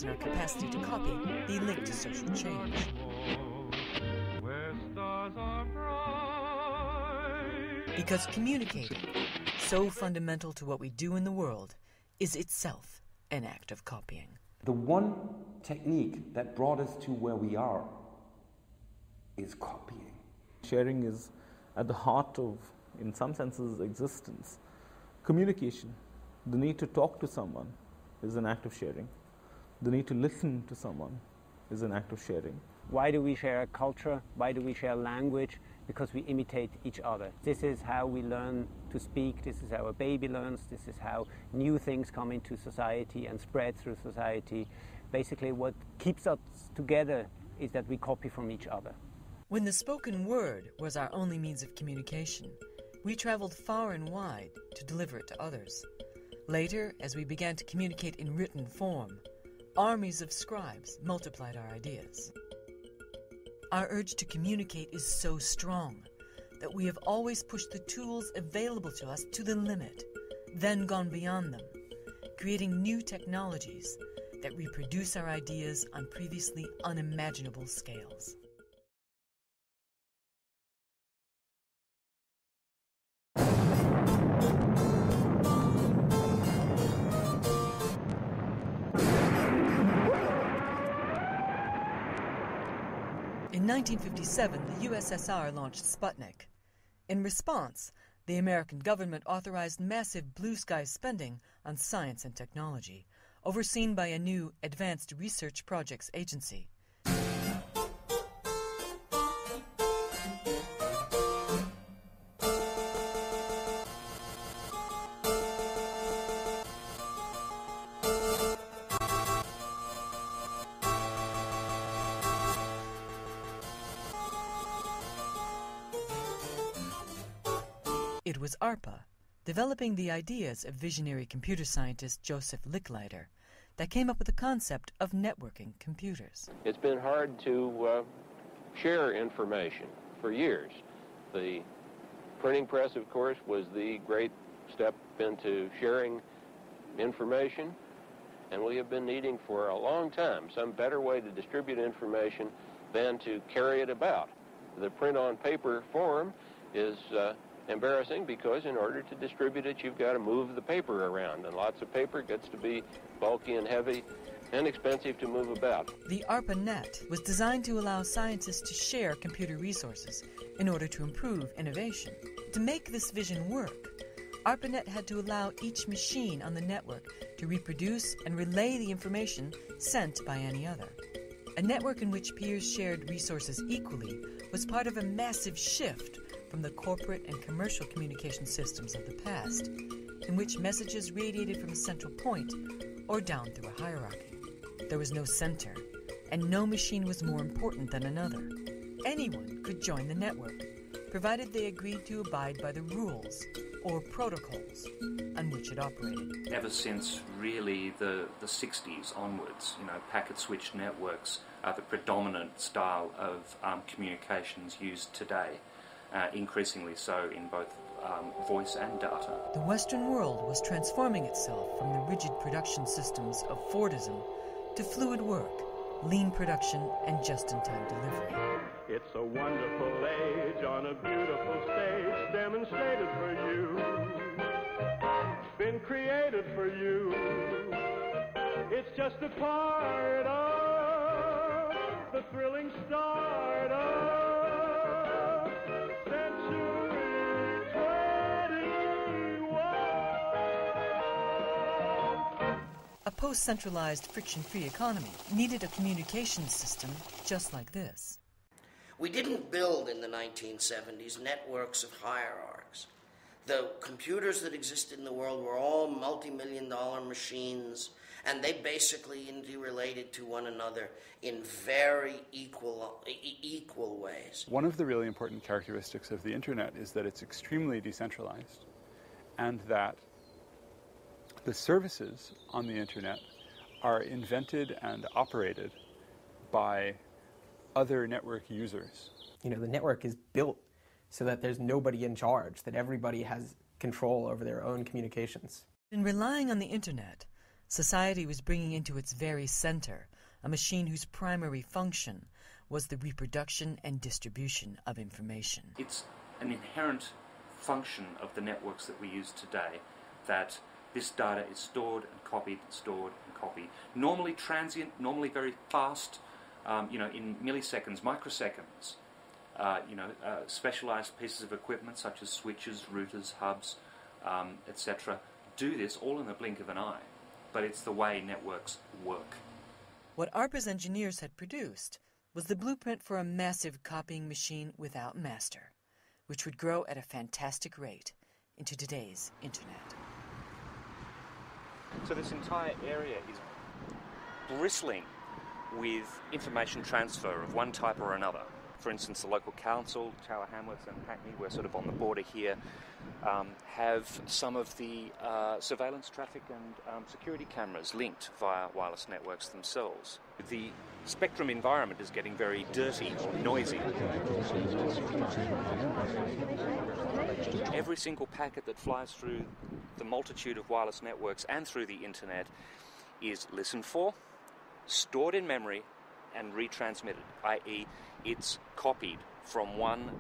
and our capacity to copy be linked to social change. Because communicating, so fundamental to what we do in the world, is itself an act of copying. The one technique that brought us to where we are is copying. Sharing is at the heart of, in some senses, existence. Communication, the need to talk to someone, is an act of sharing. The need to listen to someone is an act of sharing. Why do we share a culture? Why do we share language? Because we imitate each other. This is how we learn to speak. This is how a baby learns. This is how new things come into society and spread through society. Basically, what keeps us together is that we copy from each other. When the spoken word was our only means of communication, we traveled far and wide to deliver it to others. Later, as we began to communicate in written form, armies of scribes multiplied our ideas. Our urge to communicate is so strong that we have always pushed the tools available to us to the limit, then gone beyond them, creating new technologies that reproduce our ideas on previously unimaginable scales. In 1957, the USSR launched Sputnik. In response, the American government authorized massive blue sky spending on science and technology, overseen by a new Advanced Research Projects Agency. It was ARPA, developing the ideas of visionary computer scientist Joseph Licklider, that came up with the concept of networking computers. It's been hard to share information for years. The printing press, of course, was the great step into sharing information, and we have been needing for a long time some better way to distribute information than to carry it about. The print on paper form is embarrassing because in order to distribute it, you've got to move the paper around, and lots of paper gets to be bulky and heavy and expensive to move about. The ARPANET was designed to allow scientists to share computer resources in order to improve innovation. To make this vision work, ARPANET had to allow each machine on the network to reproduce and relay the information sent by any other. A network in which peers shared resources equally was part of a massive shift from the corporate and commercial communication systems of the past, in which messages radiated from a central point or down through a hierarchy. There was no center, and no machine was more important than another. Anyone could join the network, provided they agreed to abide by the rules or protocols on which it operated. Ever since really the 60s onwards, packet-switched networks are the predominant style of communications used today. Increasingly so in both voice and data. The Western world was transforming itself from the rigid production systems of Fordism to fluid work, lean production, and just-in-time delivery. It's a wonderful age on a beautiful stage demonstrated for you, been created for you. It's just a part of the thrilling start of a post-centralized, friction-free economy needed a communications system just like this. We didn't build in the 1970s networks of hierarchs. The computers that existed in the world were all multi-million-dollar machines, and they basically interrelated to one another in very equal ways. One of the really important characteristics of the internet is that it's extremely decentralized, and that the services on the internet are invented and operated by other network users. The network is built so that there's nobody in charge, that everybody has control over their own communications. In relying on the internet, Society was bringing into its very center a machine whose primary function was the reproduction and distribution of information. It's an inherent function of the networks that we use today that this data is stored and copied, normally transient, normally very fast, in milliseconds, microseconds. Specialized pieces of equipment such as switches, routers, hubs, etc. do this all in the blink of an eye. But it's the way networks work. What ARPA's engineers had produced was the blueprint for a massive copying machine without master, which would grow at a fantastic rate into today's Internet. So this entire area is bristling with information transfer of one type or another. For instance, the local council, Tower Hamlets and Hackney, we're sort of on the border here, have some of the surveillance traffic and security cameras linked via wireless networks themselves. The spectrum environment is getting very dirty or noisy. Every single packet that flies through the multitude of wireless networks and through the internet is listened for, stored in memory, and retransmitted, i.e. it's copied from one,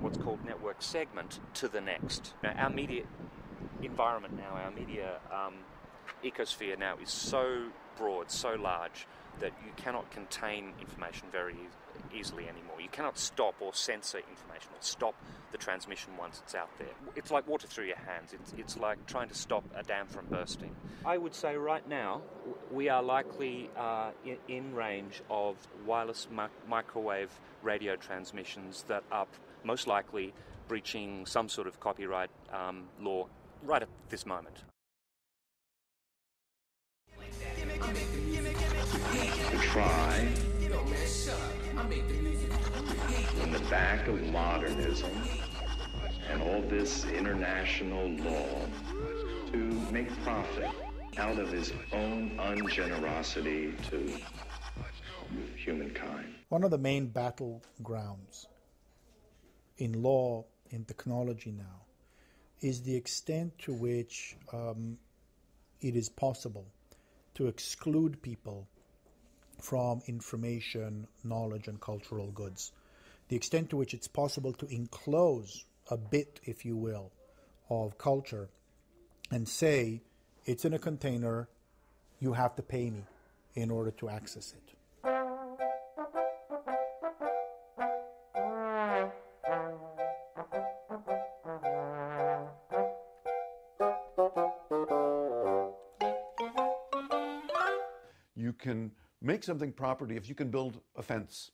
what's called network segment, to the next. Now, our media environment now, our media ecosphere now is so broad, so large, that you cannot contain information very easily anymore. You cannot stop or censor information or stop the transmission once it's out there. It's like water through your hands. It's like trying to stop a dam from bursting. I would say right now we are likely in range of wireless microwave radio transmissions that are most likely breaching some sort of copyright law right at this moment. Try in the back of modernism and all this international law to make profit out of his own ungenerosity to humankind. One of the main battlegrounds in law, in technology now, is the extent to which it is possible to exclude people from information, knowledge, and cultural goods. The extent to which it's possible to enclose a bit, if you will, of culture and say, it's in a container, you have to pay me in order to access it. You can make something property if you can build a fence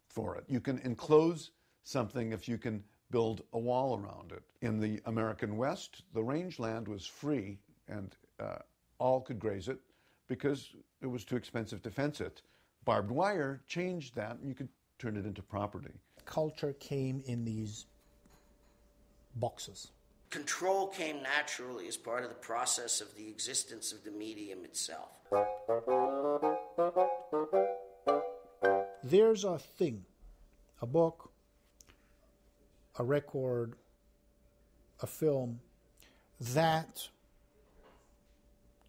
for it. You can enclose something if you can build a wall around it. In the American West, the rangeland was free and all could graze it because it was too expensive to fence it. Barbed wire changed that and you could turn it into property. Culture came in these boxes. Control came naturally as part of the process of the existence of the medium itself. There's a thing, a book, a record, a film, that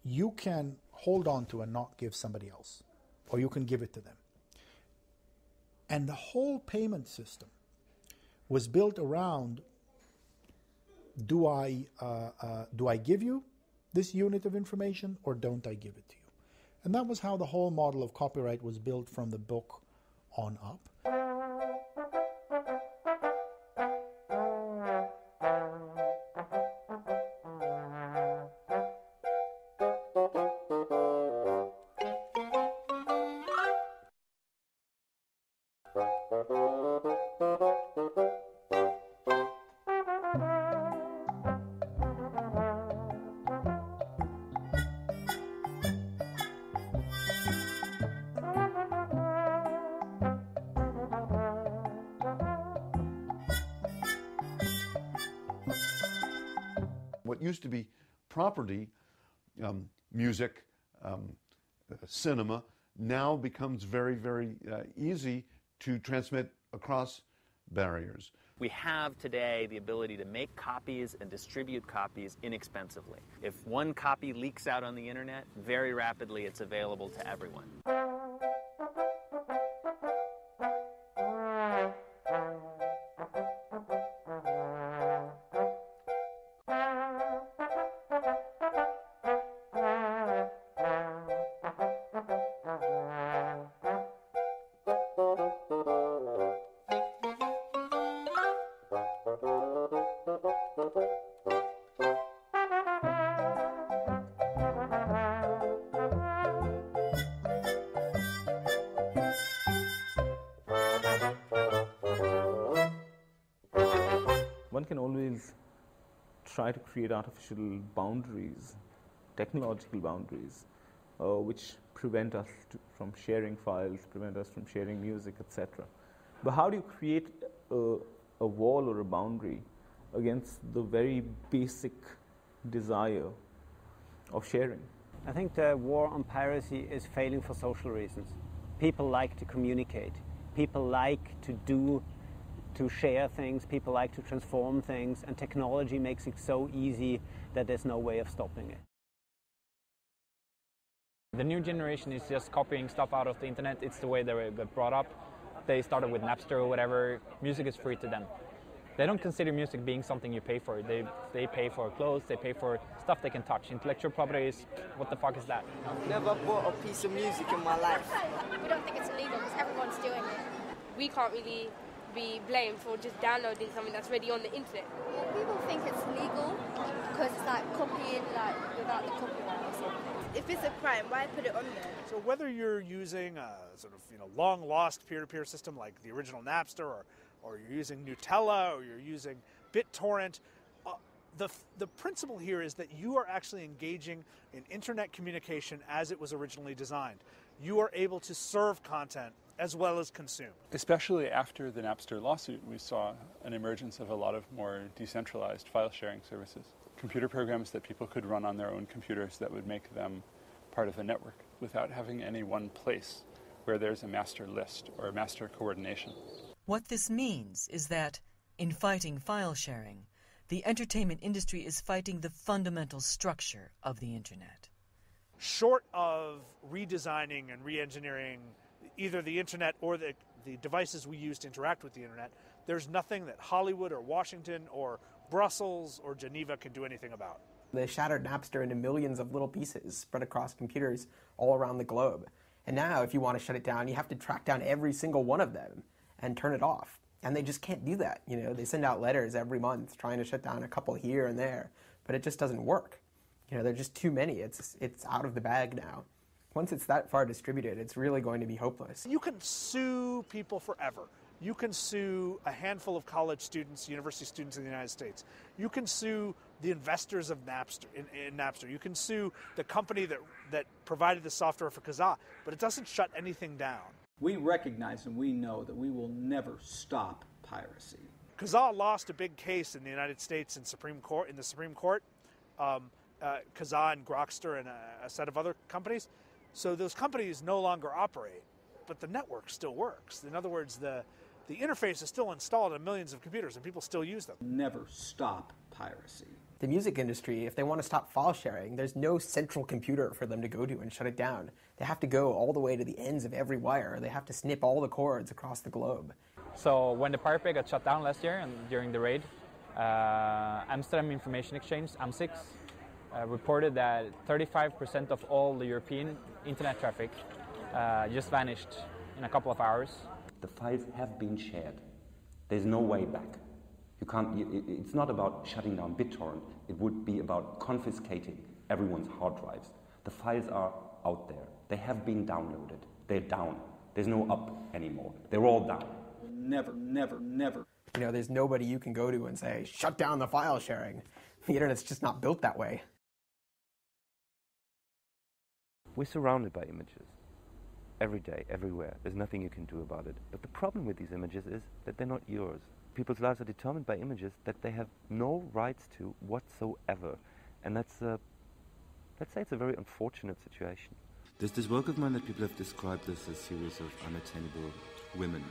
you can hold on to and not give somebody else, or you can give it to them. And the whole payment system was built around, do I give you this unit of information or don't I give it to you? And that was how the whole model of copyright was built from the book on up. What used to be property, music, cinema, now becomes very, very easy to transmit across barriers. We have today the ability to make copies and distribute copies inexpensively. If one copy leaks out on the internet, very rapidly it's available to everyone. One can always try to create artificial boundaries, technological boundaries, which prevent us from sharing files, prevent us from sharing music, etc. But how do you create a wall or a boundary against the very basic desire of sharing? I think the war on piracy is failing for social reasons. People like to communicate. People like to share things. People like to transform things. And technology makes it so easy that there's no way of stopping it. The new generation is just copying stuff out of the internet. It's the way they got brought up. They started with Napster or whatever. Music is free to them. They don't consider music being something you pay for. They pay for clothes, they pay for stuff they can touch. Intellectual property is, what the fuck is that? I've never bought a piece of music in my life. We don't think it's illegal because everyone's doing it. We can't really be blamed for just downloading something that's already on the internet. Well, people think it's legal because it's like copying without the copyright or something. If it's a crime, why put it on there? So whether you're using a sort of long lost peer-to-peer system like the original Napster, or you're using Nutella, or you're using BitTorrent, the principle here is that you are actually engaging in internet communication as it was originally designed. You are able to serve content as well as consume. Especially after the Napster lawsuit, we saw an emergence of a lot of more decentralized file sharing services. Computer programs that people could run on their own computers that would make them part of a network without having any one place where there's a master list or a master coordination. What this means is that, in fighting file sharing, the entertainment industry is fighting the fundamental structure of the internet. Short of redesigning and re-engineering either the internet or the devices we use to interact with the internet, there's nothing that Hollywood or Washington or Brussels or Geneva can do anything about. They shattered Napster into millions of little pieces spread across computers all around the globe. And now, if you want to shut it down, you have to track down every single one of them and turn it off. And they just can't do that. They send out letters every month trying to shut down a couple here and there, but it just doesn't work. There are just too many. It's out of the bag now. Once it's that far distributed, it's really going to be hopeless. You can sue people forever. You can sue a handful of college students, university students in the United States. You can sue the investors of Napster in Napster. You can sue the company that provided the software for Kazaa, but it doesn't shut anything down. We recognize and we know that we will never stop piracy. Kazaa lost a big case in the United States in the Supreme Court. Kazaa and Grokster and a set of other companies. So those companies no longer operate, but the network still works. In other words, the interface is still installed on millions of computers and people still use them. Never stop piracy. The music industry, if they want to stop file sharing, there's no central computer for them to go to and shut it down. They have to go all the way to the ends of every wire. They have to snip all the cords across the globe. So when the Pirate Bay got shut down last year and during the raid, Amsterdam Information Exchange, AMSIX, reported that 35% of all the European internet traffic just vanished in a couple of hours. The files have been shared. There's no way back. It's not about shutting down BitTorrent. It would be about confiscating everyone's hard drives. The files are out there. They have been downloaded. They're down. There's no up anymore. They're all down. Never, never, never. There's nobody you can go to and say, shut down the file sharing. The internet's just not built that way. We're surrounded by images. Every day, everywhere. There's nothing you can do about it. But the problem with these images is that they're not yours. People's lives are determined by images that they have no rights to whatsoever. And let's say it's a very unfortunate situation. There's this work of mine that people have described as a series of unattainable women.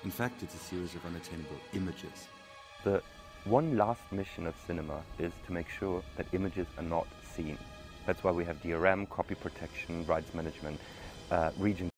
In fact, it's a series of unattainable images. The one last mission of cinema is to make sure that images are not seen. That's why we have DRM, copy protection, rights management, region